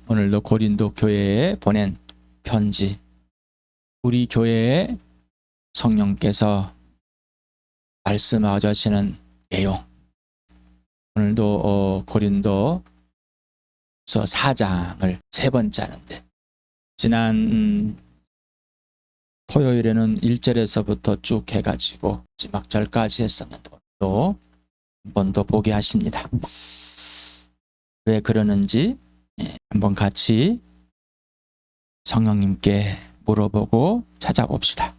오늘도 고린도 교회에 보낸 편지, 우리 교회에 성령께서 말씀하셔 하시는 내용, 오늘도 고린도서 4장을 세 번째 하는데, 지난 토요일에는 1절에서부터 쭉 해가지고 마지막 절까지 했었는데, 또 한 번 더 보게 하십니다. 왜 그러는지 한번 같이 성령님께 물어보고 찾아봅시다.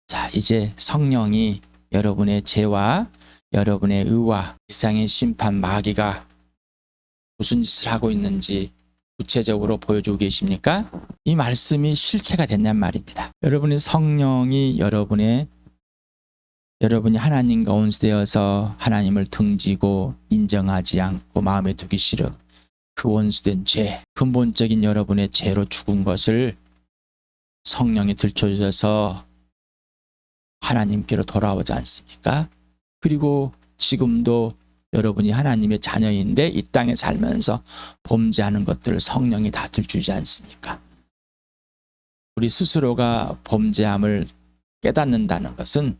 자, 이제 성령이 여러분의 죄와 여러분의 의와 세상의 심판, 마귀가 무슨 짓을 하고 있는지 구체적으로 보여주고 계십니까? 이 말씀이 실체가 됐냔 말입니다. 여러분의 성령이 여러분이 하나님과 원수되어서 하나님을 등지고 인정하지 않고 마음에 두기 싫어 그 원수된 죄, 근본적인 여러분의 죄로 죽은 것을 성령이 들춰주셔서 하나님께로 돌아오지 않습니까? 그리고 지금도 여러분이 하나님의 자녀인데 이 땅에 살면서 범죄하는 것들을 성령이 다 들추지 않습니까? 우리 스스로가 범죄함을 깨닫는다는 것은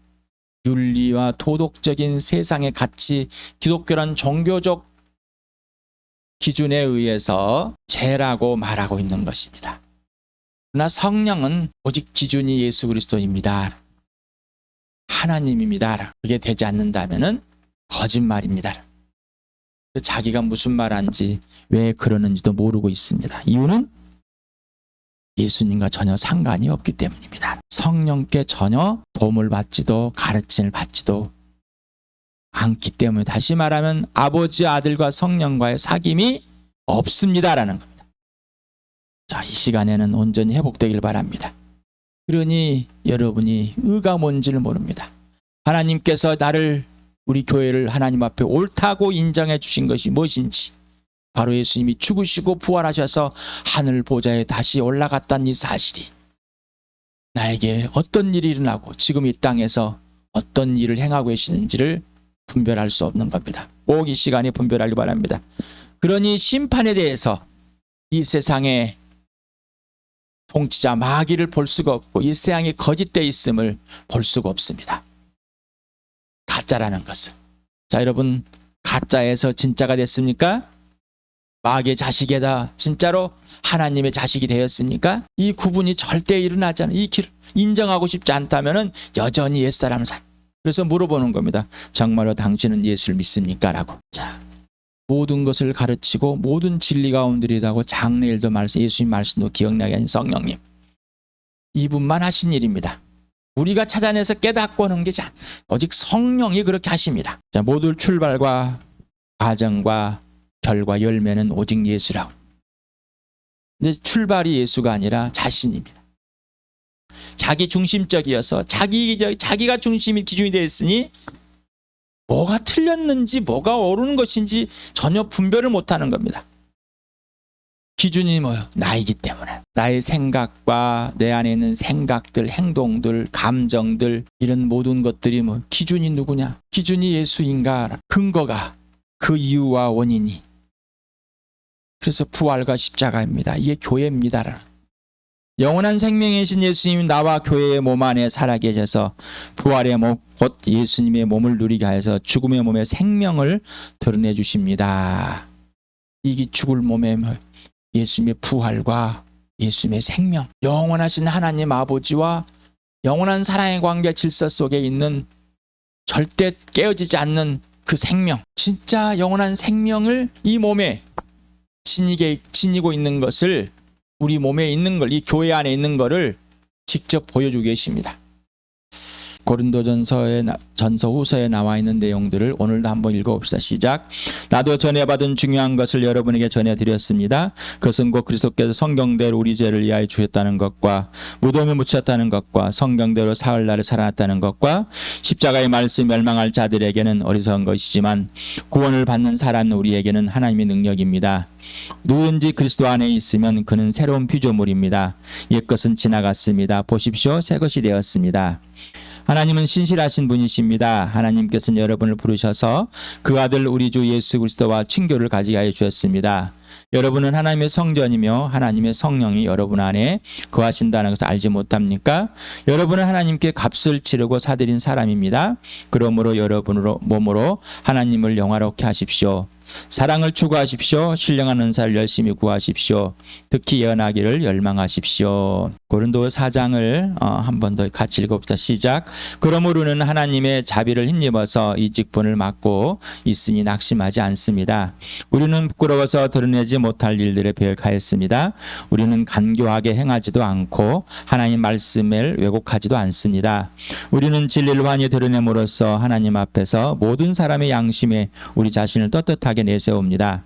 윤리와 도덕적인 세상의 가치, 기독교란 종교적 기준에 의해서 죄라고 말하고 있는 것입니다. 그러나 성령은 오직 기준이 예수 그리스도입니다. 하나님입니다. 그게 되지 않는다면 거짓말입니다. 자기가 무슨 말한지 왜 그러는지도 모르고 있습니다. 이유는 예수님과 전혀 상관이 없기 때문입니다. 성령께 전혀 도움을 받지도 가르침을 받지도 않기 때문에, 다시 말하면 아버지, 아들과 성령과의 사귐이 없습니다라는 겁니다. 자, 이 시간에는 온전히 회복되길 바랍니다. 그러니 여러분이 의가 뭔지를 모릅니다. 하나님께서 우리 교회를 하나님 앞에 옳다고 인정해 주신 것이 무엇인지, 바로 예수님이 죽으시고 부활하셔서 하늘 보좌에 다시 올라갔다는 이 사실이 나에게 어떤 일이 일어나고 지금 이 땅에서 어떤 일을 행하고 계시는지를 분별할 수 없는 겁니다. 꼭 이 시간에 분별하기 바랍니다. 그러니 심판에 대해서 이 세상의 통치자 마귀를 볼 수가 없고 이 세상이 거짓되어 있음을 볼 수가 없습니다. 가짜라는 것을. 자, 여러분, 가짜에서 진짜가 됐습니까? 마귀의 자식이다 진짜로 하나님의 자식이 되었습니까? 이 구분이 절대 일어나지 않아요. 이 길을 인정하고 싶지 않다면 여전히 옛사람을 그래서 물어보는 겁니다. 정말로 당신은 예수를 믿습니까? 라고. 자, 모든 것을 가르치고 모든 진리 가운데리다고 장래일도 예수님 말씀도 기억나게 하신 성령님, 이분만 하신 일입니다. 우리가 찾아내서 깨닫고 하는 게 오직 성령이 그렇게 하십니다. 자, 모든 출발과 과정과 결과 열매는 오직 예수라고. 근데 출발이 예수가 아니라 자신입니다. 자기 중심적이어서 자기가 중심이 기준이 되어 있으니 뭐가 틀렸는지 뭐가 옳은 것인지 전혀 분별을 못하는 겁니다. 기준이 뭐예요? 나이기 때문에. 나의 생각과 내 안에 있는 생각들, 행동들, 감정들, 이런 모든 것들이 기준이 누구냐? 기준이 예수인가? 근거가, 그 이유와 원인이. 그래서 부활과 십자가입니다. 이게 교회입니다. 영원한 생명이신 예수님이 나와 교회의 몸 안에 살아계셔서 부활의 몸, 곧 예수님의 몸을 누리게 하여서 죽음의 몸에 생명을 드러내 주십니다. 이게 죽을 몸의 예수님의 부활과 예수님의 생명, 영원하신 하나님 아버지와 영원한 사랑의 관계 질서 속에 있는 절대 깨어지지 않는 그 생명, 진짜 영원한 생명을 이 몸에 지니고 있는 것을, 우리 몸에 있는 걸, 이 교회 안에 있는 것을 직접 보여주고 계십니다. 고린도전서 후서에 나와 있는 내용들을 오늘도 한번 읽어봅시다. 시작. 나도 전해받은 중요한 것을 여러분에게 전해드렸습니다. 그것은 곧 그리스도께서 성경대로 우리 죄를 위하여 주셨다는 것과 무덤에 묻혔다는 것과 성경대로 사흘날에 살아났다는 것과 십자가의 말씀 멸망할 자들에게는 어리석은 것이지만 구원을 받는 사람 우리에게는 하나님의 능력입니다. 누구든지 그리스도 안에 있으면 그는 새로운 피조물입니다. 옛것은 지나갔습니다. 보십시오, 새 것이 되었습니다. 하나님은 신실하신 분이십니다. 하나님께서는 여러분을 부르셔서 그 아들 우리 주 예수 그리스도와 친교를 가지게 하여 주셨습니다. 여러분은 하나님의 성전이며 하나님의 성령이 여러분 안에 거하신다는 것을 알지 못합니까? 여러분은 하나님께 값을 치르고 사들인 사람입니다. 그러므로 여러분으로 몸으로 하나님을 영화롭게 하십시오. 사랑을 추구하십시오. 신령한 은사를 열심히 구하십시오. 특히 예언하기를 열망하십시오. 고린도 4장을 한 번 더 같이 읽어봅시다. 시작. 그러므로는 하나님의 자비를 힘입어서 이 직분을 맡고 있으니 낙심하지 않습니다. 우리는 부끄러워서 드러내지 못할 일들에 배역하였습니다. 우리는 간교하게 행하지도 않고 하나님 말씀을 왜곡하지도 않습니다. 우리는 진리를 환히 드러냄으로써 하나님 앞에서 모든 사람의 양심에 우리 자신을 떳떳하게 내세웁니다.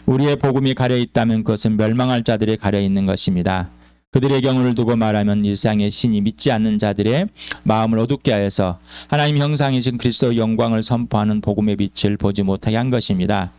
우리의 복음이 가려 있다면 그것은 멸망할 자들에 가려 있는 것입니다. 그들의 경우를 두고 말하면 이 세상의 신이 믿지 않는 자들의 마음을 어둡게 하여서 하나님 형상이신 그리스도의 영광을 선포하는 복음의 빛을 보지 못하게 한 것입니다.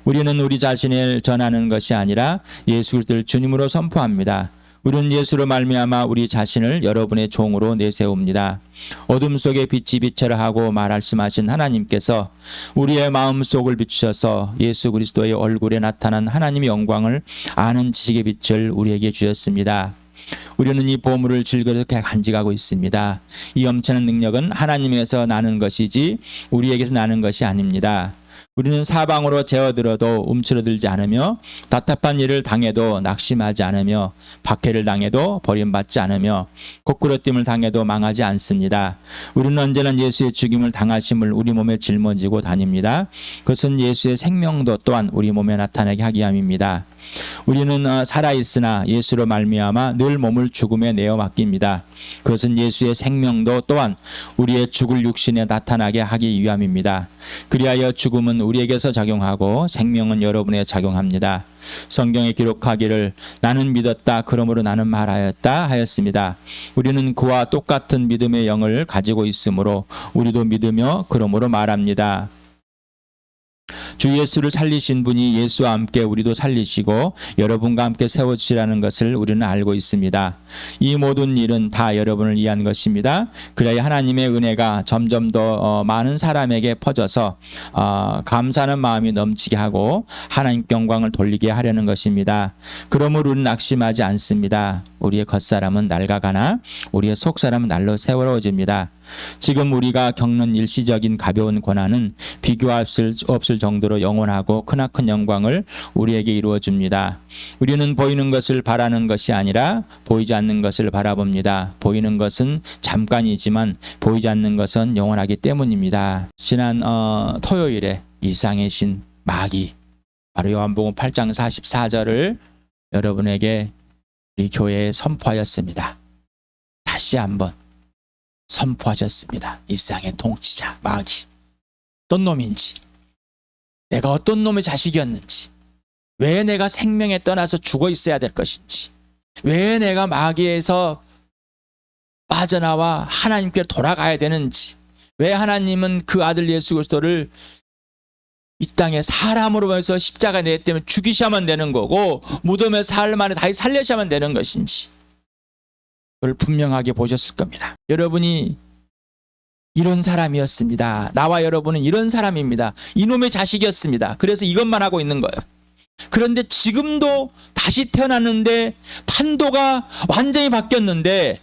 우리는 우리 자신을 전하는 것이 아니라 예수 그리스도를 주님으로 선포합니다. 우리는 예수로 말미암아 우리 자신을 여러분의 종으로 내세웁니다. 어둠 속에 빛이 비춰라 하고 말씀하신 하나님께서 우리의 마음속을 비추셔서 예수 그리스도의 얼굴에 나타난 하나님의 영광을 아는 지식의 빛을 우리에게 주셨습니다. 우리는 이 보물을 즐겁게 간직하고 있습니다. 이 엄청난 능력은 하나님에서 나는 것이지 우리에게서 나는 것이 아닙니다. 우리는 사방으로 제어들어도 움츠러들지 않으며 답답한 일을 당해도 낙심하지 않으며 박해를 당해도 버림받지 않으며 거꾸로짐을 당해도 망하지 않습니다. 우리는 언제나 예수의 죽임을 당하심을 우리 몸에 짊어지고 다닙니다. 그것은 예수의 생명도 또한 우리 몸에 나타나게 하기 위함입니다. 우리는 살아있으나 예수로 말미암아 늘 몸을 죽음에 내어 맡깁니다. 그것은 예수의 생명도 또한 우리의 죽을 육신에 나타나게 하기 위함입니다. 그리하여 죽음은 우리에게서 작용하고 생명은 여러분에 작용합니다. 성경에 기록하기를 나는 믿었다 그러므로 나는 말하였다 하였습니다. 우리는 그와 똑같은 믿음의 영을 가지고 있으므로 우리도 믿으며 그러므로 말합니다. 주 예수를 살리신 분이 예수와 함께 우리도 살리시고 여러분과 함께 세워주시라는 것을 우리는 알고 있습니다. 이 모든 일은 다 여러분을 위한 것입니다. 그래야 하나님의 은혜가 점점 더 많은 사람에게 퍼져서 감사하는 마음이 넘치게 하고 하나님께 영광을 돌리게 하려는 것입니다. 그러므로 우리는 낙심하지 않습니다. 우리의 겉사람은 낡아가나 우리의 속사람은 날로 세워집니다. 지금 우리가 겪는 일시적인 가벼운 고난은 비교할 수 없을 정도로 영원하고 크나큰 영광을 우리에게 이루어 줍니다. 우리는 보이는 것을 바라는 것이 아니라 보이지 않는 것을 바라봅니다. 보이는 것은 잠깐이지만 보이지 않는 것은 영원하기 때문입니다. 지난 토요일에 이상의 신 마귀 바로 요한복음 8장 44절을 여러분에게 우리 교회에 선포하였습니다. 다시 한번 선포하셨습니다. 이 세상의 통치자 마귀 어떤 놈인지, 내가 어떤 놈의 자식이었는지, 왜 내가 생명에 떠나서 죽어 있어야 될 것인지, 왜 내가 마귀에서 빠져나와 하나님께 돌아가야 되는지, 왜 하나님은 그 아들 예수 그리스도를 이 땅에 사람으로 해서 십자가 내 때문에 죽이셔야만 되는 거고 무덤에 사흘 만에 다시 살려셔야만 되는 것인지 그걸 분명하게 보셨을 겁니다. 여러분이 이런 사람이었습니다. 나와 여러분은 이런 사람입니다. 이놈의 자식이었습니다. 그래서 이것만 하고 있는 거예요. 그런데 지금도 다시 태어났는데 판도가 완전히 바뀌었는데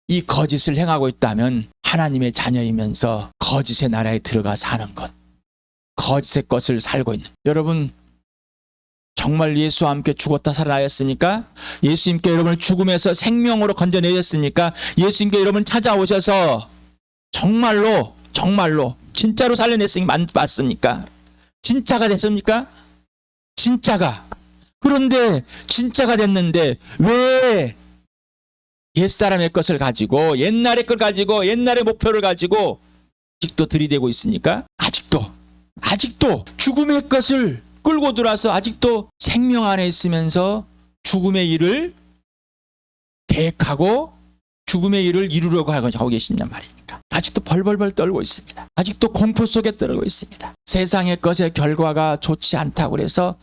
이 거짓을 행하고 있다면 하나님의 자녀이면서 거짓의 나라에 들어가 사는 것, 거짓의 것을 살고 있는 여러분, 정말 예수와 함께 죽었다 살아나셨습니까? 예수님께 여러분을 죽음에서 생명으로 건져내셨습니까? 예수님께 여러분을 찾아오셔서 정말로 진짜로 살려냈으니 맞습니까? 진짜가 됐습니까? 진짜가. 그런데 진짜가 됐는데 왜 옛사람의 것을 가지고 옛날의 걸 가지고 옛날의 목표를 가지고 아직도 들이대고 있습니까? 아직도 죽음의 것을 끌고 들어와서 아직도 생명 안에 있으면서 죽음의 일을 계획하고 죽음의 일을 이루려고 하고 계시냔 말입니까? 아직도 벌벌벌 떨고 있습니다. 아직도 공포 속에 떨고 있습니다. 세상의 것의 결과가 좋지 않다고 해서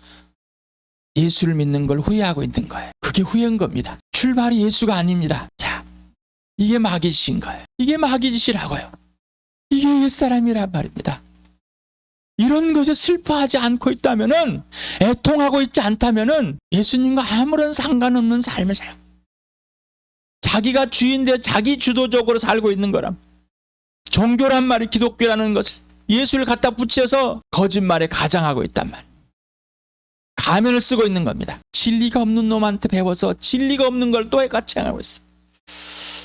예수를 믿는 걸 후회하고 있는 거예요. 그게 후회인 겁니다. 출발이 예수가 아닙니다. 자, 이게 마귀 짓인 거예요. 이게 마귀 짓이라고요. 이게 옛사람이란 말입니다. 이런 것에 슬퍼하지 않고 있다면은, 애통하고 있지 않다면은 예수님과 아무런 상관없는 삶을 살고, 자기가 주인데 자기 주도적으로 살고 있는 거람. 종교란 말이 기독교라는 것을 예수를 갖다 붙여서 거짓말에 가장하고 있단 말. 가면을 쓰고 있는 겁니다. 진리가 없는 놈한테 배워서 진리가 없는 걸 또 가장하고 있어요.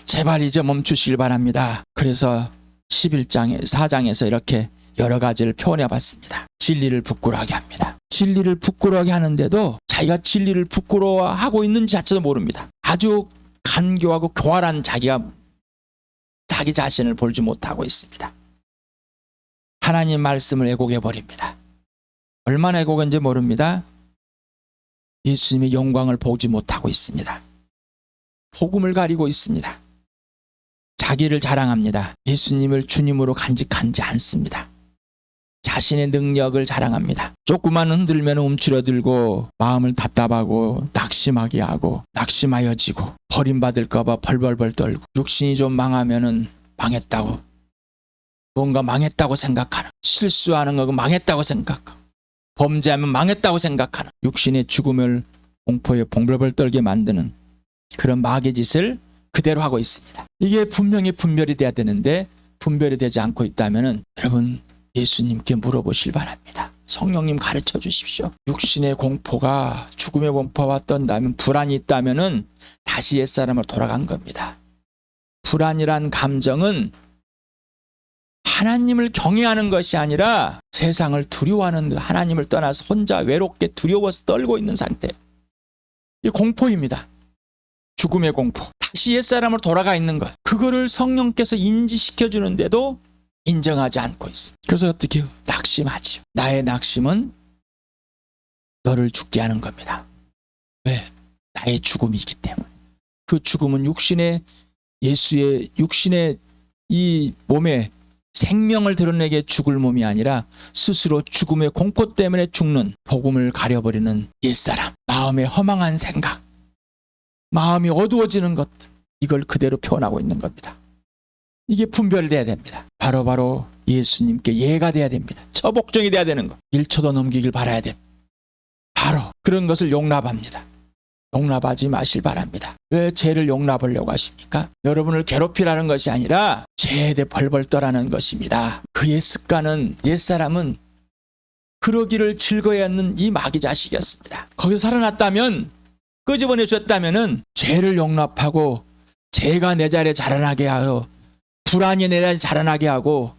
제발 이제 멈추시길 바랍니다. 그래서 4장에서 이렇게 여러 가지를 표현해 봤습니다. 진리를 부끄러워하게 합니다. 진리를 부끄러워하게 하는데도 자기가 진리를 부끄러워하고 있는지 자체도 모릅니다. 아주 간교하고 교활한 자기 자신을 볼지 못하고 있습니다. 하나님 말씀을 왜곡해 버립니다. 얼마나 왜곡인지 모릅니다. 예수님의 영광을 보지 못하고 있습니다. 복음을 가리고 있습니다. 자기를 자랑합니다. 예수님을 주님으로 간직하지 않습니다. 자신의 능력을 자랑합니다. 조금만 흔들면 움츠러들고 마음을 답답하고 낙심하게 하고 낙심하여지고 버림받을까 봐 벌벌벌 떨고 육신이 좀 망하면은 망했다고, 뭔가 망했다고 생각하는, 실수하는 거 망했다고 생각하고 범죄하면 망했다고 생각하는, 육신의 죽음을 공포에 벌벌벌 떨게 만드는 그런 마귀의 짓을 그대로 하고 있습니다. 이게 분명히 분별이 돼야 되는데 분별이 되지 않고 있다면은 여러분 예수님께 물어보실 바랍니다. 성령님 가르쳐 주십시오. 육신의 공포가, 죽음의 공포가 떤다면, 불안이 있다면은 다시 옛사람으로 돌아간 겁니다. 불안이란 감정은 하나님을 경외하는 것이 아니라 세상을 두려워하는, 하나님을 떠나서 혼자 외롭게 두려워서 떨고 있는 상태. 이 공포입니다. 죽음의 공포. 다시 옛사람으로 돌아가 있는 것. 그거를 성령께서 인지시켜 주는데도 인정하지 않고 있습니다. 그래서 어떻게 해요? 낙심하지요. 나의 낙심은 너를 죽게 하는 겁니다. 왜? 나의 죽음이기 때문에. 그 죽음은 예수의 육신의 이 몸에 생명을 드러내게 죽을 몸이 아니라 스스로 죽음의 공포 때문에 죽는, 복음을 가려버리는 옛사람, 마음의 허망한 생각, 마음이 어두워지는 것, 이걸 그대로 표현하고 있는 겁니다. 이게 분별돼야 됩니다. 바로 예수님께 예가 돼야 됩니다. 처복종이 돼야 되는 것. 1초도 넘기길 바라야 됩니다. 바로 그런 것을 용납합니다. 용납하지 마실 바랍니다. 왜 죄를 용납하려고 하십니까? 여러분을 괴롭히라는 것이 아니라 죄에 대해 벌벌 떠라는 것입니다. 그의 습관은, 옛사람은 그러기를 즐거워하는 이 마귀 자식이었습니다. 거기서 살아났다면, 끄집어내 줬다면은 죄를 용납하고 죄가 내 자리에 자라나게 하여, 불안이 내 자리에 자라나게 하고,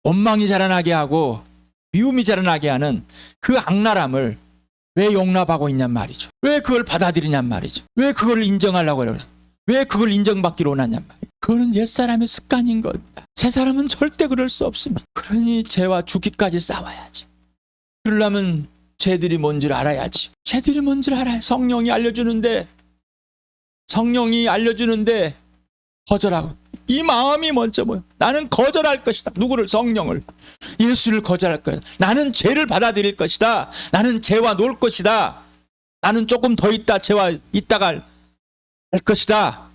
원망이 자라나게 하고, 미움이 자라나게 하는 그 악랄함을 왜 용납하고 있냔 말이죠. 왜 그걸 받아들이냔 말이죠. 왜 그걸 인정하려고 그래요. 왜 그걸 인정받기로 원하냔 말이에요. 그거는 옛사람의 습관인 겁니다. 새사람은 절대 그럴 수 없습니다. 그러니 죄와 죽기까지 싸워야지. 그러려면 죄들이 뭔지를 알아야지. 죄들이 뭔지를 알아야 성령이 알려주는데 거절하고, 이 마음이 먼저 뭐야? 나는 거절할 것이다. 누구를? 성령을. 예수를 거절할 거야. 나는 죄를 받아들일 것이다. 나는 죄와 놀 것이다. 나는 조금 더 있다 죄와 있다가 할 것이다.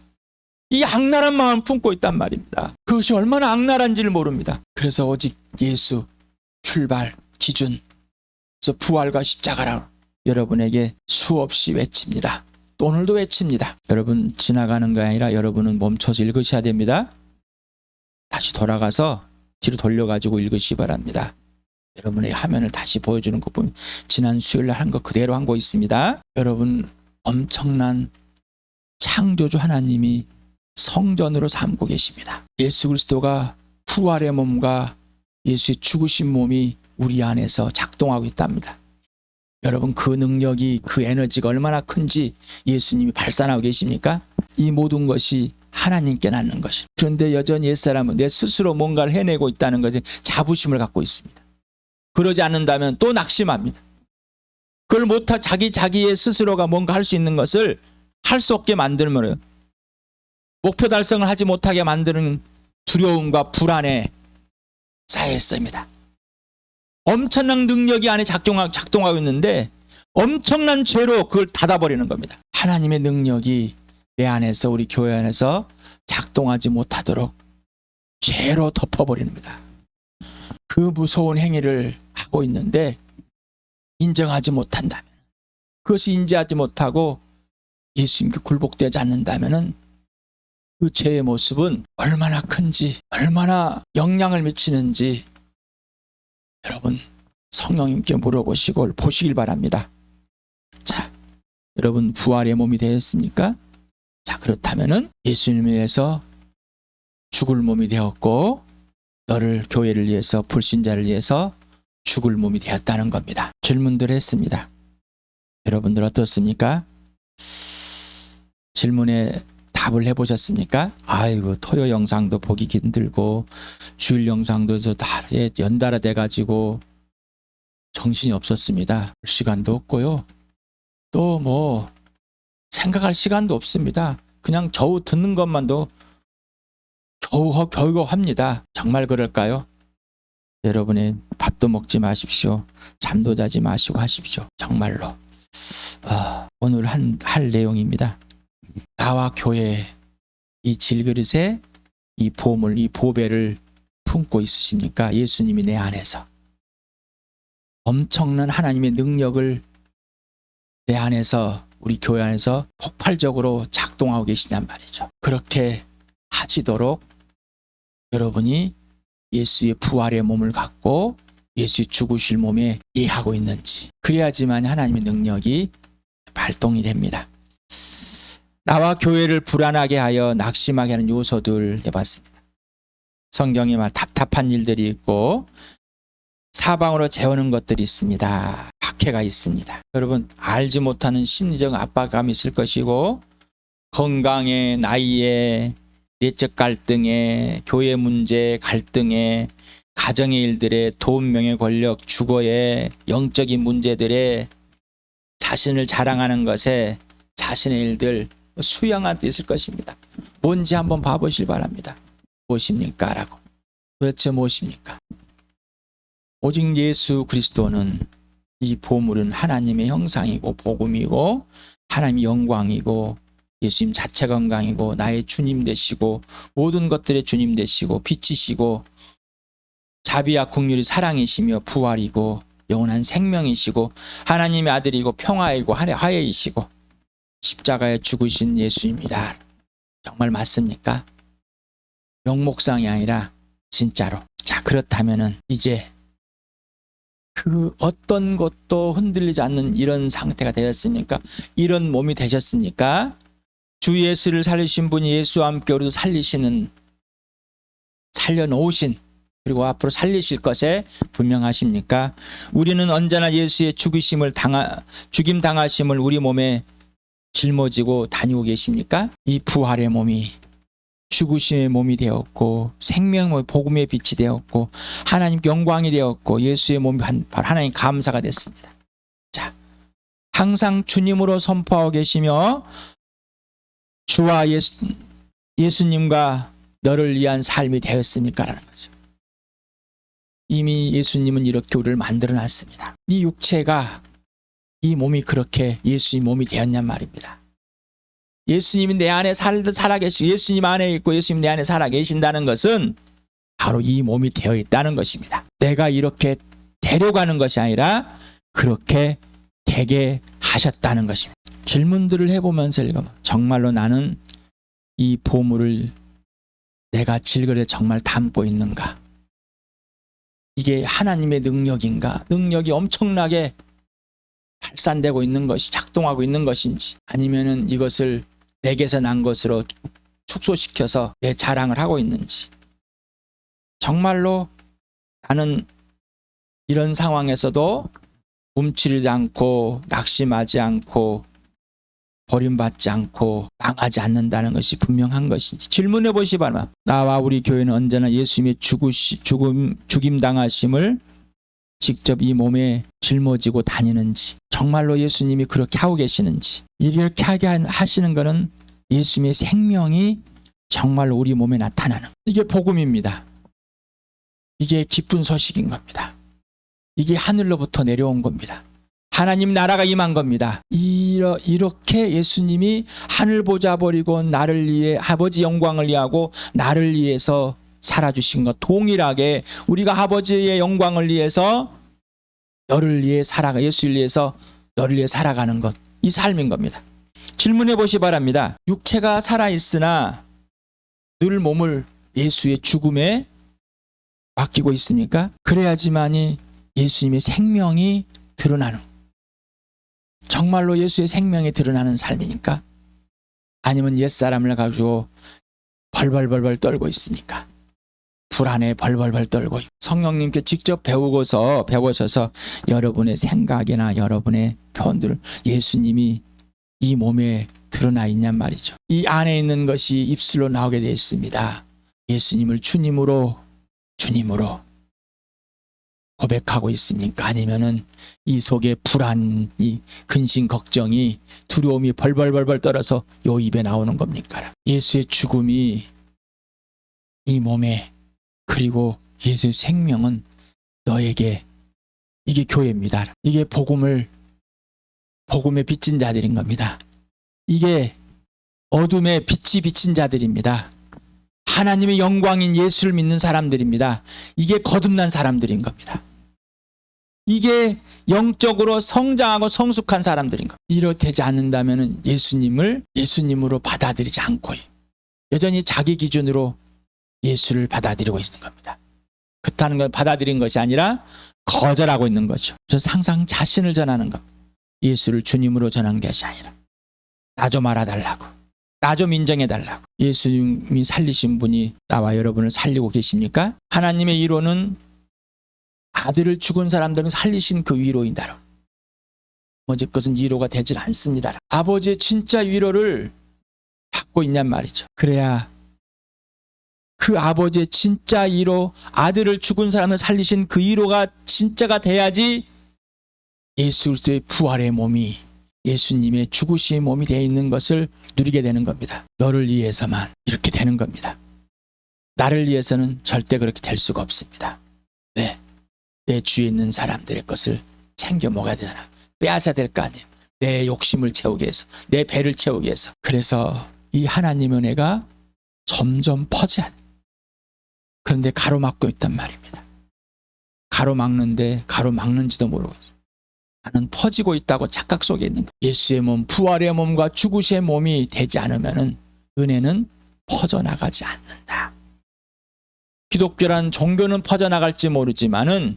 이 악랄한 마음을 품고 있단 말입니다. 그것이 얼마나 악랄한지를 모릅니다. 그래서 오직 예수 출발 기준, 그래서 부활과 십자가라 여러분에게 수없이 외칩니다. 또 오늘도 외칩니다. 여러분 지나가는 게 아니라 여러분은 멈춰서 읽으셔야 됩니다. 다시 돌아가서 뒤로 돌려가지고 읽으시기 바랍니다. 여러분의 화면을 다시 보여주는 것 보면 지난 수요일 날 한 거 그대로 한 거 있습니다. 여러분 엄청난 창조주 하나님이 성전으로 삼고 계십니다. 예수 그리스도가 부활의 몸과 예수의 죽으신 몸이 우리 안에서 작동하고 있답니다. 여러분 그 능력이, 그 에너지가 얼마나 큰지 예수님이 발산하고 계십니까? 이 모든 것이 하나님께 낳는 것이. 그런데 여전히 옛사람은 내 스스로 뭔가를 해내고 있다는 것에 자부심을 갖고 있습니다. 그러지 않는다면 또 낙심합니다. 그걸 못하, 자기의 스스로가 뭔가 할 수 있는 것을 할 수 없게 만들면 목표 달성을 하지 못하게 만드는 두려움과 불안에 쌓여있습니다. 엄청난 능력이 안에 작동하고 있는데 엄청난 죄로 그걸 닫아버리는 겁니다. 하나님의 능력이 내 안에서, 우리 교회 안에서 작동하지 못하도록 죄로 덮어버립니다. 그 무서운 행위를 하고 있는데 인정하지 못한다면, 그것이 인지하지 못하고 예수님께 굴복되지 않는다면 그 죄의 모습은 얼마나 큰지, 얼마나 영향을 미치는지 여러분 성령님께 물어보시고 보시길 바랍니다. 자, 여러분 부활의 몸이 되었습니까? 자, 그렇다면은 예수님에 의해서 죽을 몸이 되었고 너를, 교회를 위해서, 불신자를 위해서 죽을 몸이 되었다는 겁니다. 질문들 했습니다. 여러분들 어떻습니까? 질문에 답을 해보셨습니까? 아이고, 토요 영상도 보기 힘들고 주일 영상도 해서 다 연달아 돼가지고 정신이 없었습니다. 볼 시간도 없고요. 또 뭐 생각할 시간도 없습니다. 그냥 겨우 듣는 것만도 겨우 합니다. 정말 그럴까요? 여러분의 밥도 먹지 마십시오. 잠도 자지 마시고 하십시오. 정말로. 오늘 할 내용입니다. 나와 교회 이 질그릇에 이 보물, 이 보배를 품고 있으십니까? 예수님이 내 안에서 엄청난 하나님의 능력을 내 안에서, 우리 교회 안에서 폭발적으로 작동하고 계시냔 말이죠. 그렇게 하시도록 여러분이 예수의 부활의 몸을 갖고 예수의 죽으실 몸에 이해하고 있는지, 그래야지만 하나님의 능력이 발동이 됩니다. 나와 교회를 불안하게 하여 낙심하게 하는 요소들 해봤습니다. 성경에 말 답답한 일들이 있고 사방으로 재우는 것들이 있습니다. 박해가 있습니다. 여러분 알지 못하는 심리적 압박감이 있을 것이고, 건강에, 나이에, 내적 갈등에, 교회 문제, 갈등에, 가정의 일들에, 돈, 명예, 권력, 주거에, 영적인 문제들에, 자신을 자랑하는 것에, 자신의 일들 수양한 데 있을 것입니다. 뭔지 한번 봐보실 바랍니다. 무엇입니까? 라고. 도대체 무엇입니까? 오직 예수 그리스도는, 이 보물은 하나님의 형상이고 복음이고 하나님의 영광이고 예수님 자체 건강이고 나의 주님 되시고 모든 것들의 주님 되시고 빛이시고 자비와 긍휼이 사랑이시며 부활이고 영원한 생명이시고 하나님의 아들이고 평화이고 화해이시고 십자가에 죽으신 예수입니다. 정말 맞습니까? 명목상이 아니라 진짜로. 자, 그렇다면은 이제 그 어떤 것도 흔들리지 않는 이런 상태가 되었으니까, 이런 몸이 되셨으니까 주 예수를 살리신 분이 예수와 함께 우리도 살려놓으신, 그리고 앞으로 살리실 것에 분명하십니까? 우리는 언제나 예수의 죽임 당하심을 우리 몸에 짊어지고 다니고 계십니까? 이 부활의 몸이 죽으심의 몸이 되었고 생명의 복음의 빛이 되었고 하나님 영광이 되었고 예수의 몸이 바로 하나님 감사가 됐습니다. 자, 항상 주님으로 선포하고 계시며 주와 예수님과 너를 위한 삶이 되었습니까? 라는 거죠. 이미 예수님은 이렇게 우리를 만들어 놨습니다. 이 육체가, 이 몸이 그렇게 예수님 몸이 되었냔 말입니다. 예수님이 내 안에 살아계시고 예수님 안에 있고 예수님 내 안에 살아계신다는 것은 바로 이 몸이 되어 있다는 것입니다. 내가 이렇게 데려가는 것이 아니라 그렇게 되게 하셨다는 것입니다. 질문들을 해보면서 정말로 나는 이 보물을 내가 질그릇에 정말 담고 있는가? 이게 하나님의 능력인가? 능력이 엄청나게 발산되고 있는 것이, 작동하고 있는 것인지, 아니면은 이것을 내게서 난 것으로 축소시켜서 내 자랑을 하고 있는지. 정말로 나는 이런 상황에서도 움츠리지 않고 낙심하지 않고 버림받지 않고 망하지 않는다는 것이 분명한 것인지 질문해 보시기 바랍니다. 나와 우리 교회는 언제나 예수님의 죽임 당하심을 직접 이 몸에 짊어지고 다니는지, 정말로 예수님이 그렇게 하고 계시는지, 이렇게 하게 하시는 것은 예수님의 생명이 정말로 우리 몸에 나타나는, 이게 복음입니다. 이게 기쁜 소식인 겁니다. 이게 하늘로부터 내려온 겁니다. 하나님 나라가 임한 겁니다. 이 이렇게 예수님이 하늘 보좌 버리고 나를 위해 아버지 영광을 위하고 나를 위해서 살아주신 것 동일하게 우리가 아버지의 영광을 위해서 너를 위해 예수를 위해서 너를 위해 살아가는 것, 이 삶인 겁니다. 질문해 보시 바랍니다. 육체가 살아있으나 늘 몸을 예수의 죽음에 맡기고 있습니까? 그래야지만이 예수님의 생명이 드러나는, 정말로 예수의 생명이 드러나는 삶이니까? 아니면 옛사람을 가지고 벌벌벌벌 떨고 있습니까? 불안에 벌벌벌 떨고 성령님께 직접 배우셔서 여러분의 생각이나 여러분의 표현들을 예수님이 이 몸에 드러나 있냔 말이죠. 이 안에 있는 것이 입술로 나오게 되어 있습니다. 예수님을 주님으로 고백하고 있습니까? 아니면은 이 속에 불안이, 근심, 걱정이, 두려움이 벌벌벌벌 떨어서 요 입에 나오는 겁니까? 예수의 죽음이 이 몸에, 그리고 예수의 생명은 너에게, 이게 교회입니다. 이게 복음에 비친 자들인 겁니다. 이게 어둠에 빛이 비친 자들입니다. 하나님의 영광인 예수를 믿는 사람들입니다. 이게 거듭난 사람들인 겁니다. 이게 영적으로 성장하고 성숙한 사람들인 겁니다. 이렇되지 않는다면 예수님으로 받아들이지 않고 여전히 자기 기준으로 예수를 받아들이고 있는 겁니다. 그렇다는 걸 받아들인 것이 아니라 거절하고 있는 거죠. 그래서 항상 자신을 전하는 것, 예수를 주님으로 전한 것이 아니라 나 좀 알아달라고, 나 좀 인정해달라고. 예수님이 살리신 분이 나와 여러분을 살리고 계십니까? 하나님의 위로는 아들을 죽은 사람들은 살리신 그 위로인다라고. 어제 것은 위로가 되질 않습니다. 아버지의 진짜 위로를 받고 있냔 말이죠. 그래야 그 아버지의 진짜 위로, 아들을 죽은 사람을 살리신 그 위로가 진짜가 돼야지 예수 그리스도의 부활의 몸이, 예수님의 죽으신 몸이 되어 있는 것을 누리게 되는 겁니다. 너를 위해서만 이렇게 되는 겁니다. 나를 위해서는 절대 그렇게 될 수가 없습니다. 왜? 내 주위에 있는 사람들의 것을 챙겨 먹어야 되잖아. 빼앗아야 될 거 아니에요. 내 욕심을 채우기 위해서, 내 배를 채우기 위해서. 그래서 이 하나님의 은혜가 점점 퍼져야 돼. 그런데 가로막고 있단 말입니다. 가로막는데 가로막는지도 모르고 있어요. 나는 퍼지고 있다고 착각 속에 있는 거예요. 예수의 몸, 부활의 몸과 죽으시의 몸이 되지 않으면 은혜는 퍼져나가지 않는다. 기독교란 종교는 퍼져나갈지 모르지만은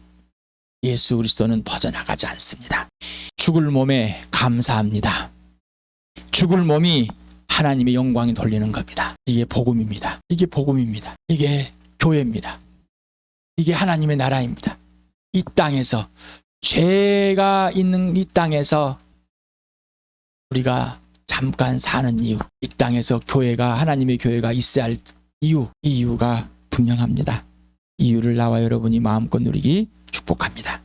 예수 그리스도는 퍼져나가지 않습니다. 죽을 몸에 감사합니다. 죽을 몸이 하나님의 영광이 돌리는 겁니다. 이게 복음입니다. 이게 복음입니다. 이게 교회입니다. 이게 하나님의 나라입니다. 이 땅에서, 죄가 있는 이 땅에서 우리가 잠깐 사는 이유, 이 땅에서 교회가, 하나님의 교회가 있어야 할 이유, 이 이유가 분명합니다. 이유를 나와 여러분이 마음껏 누리기 축복합니다.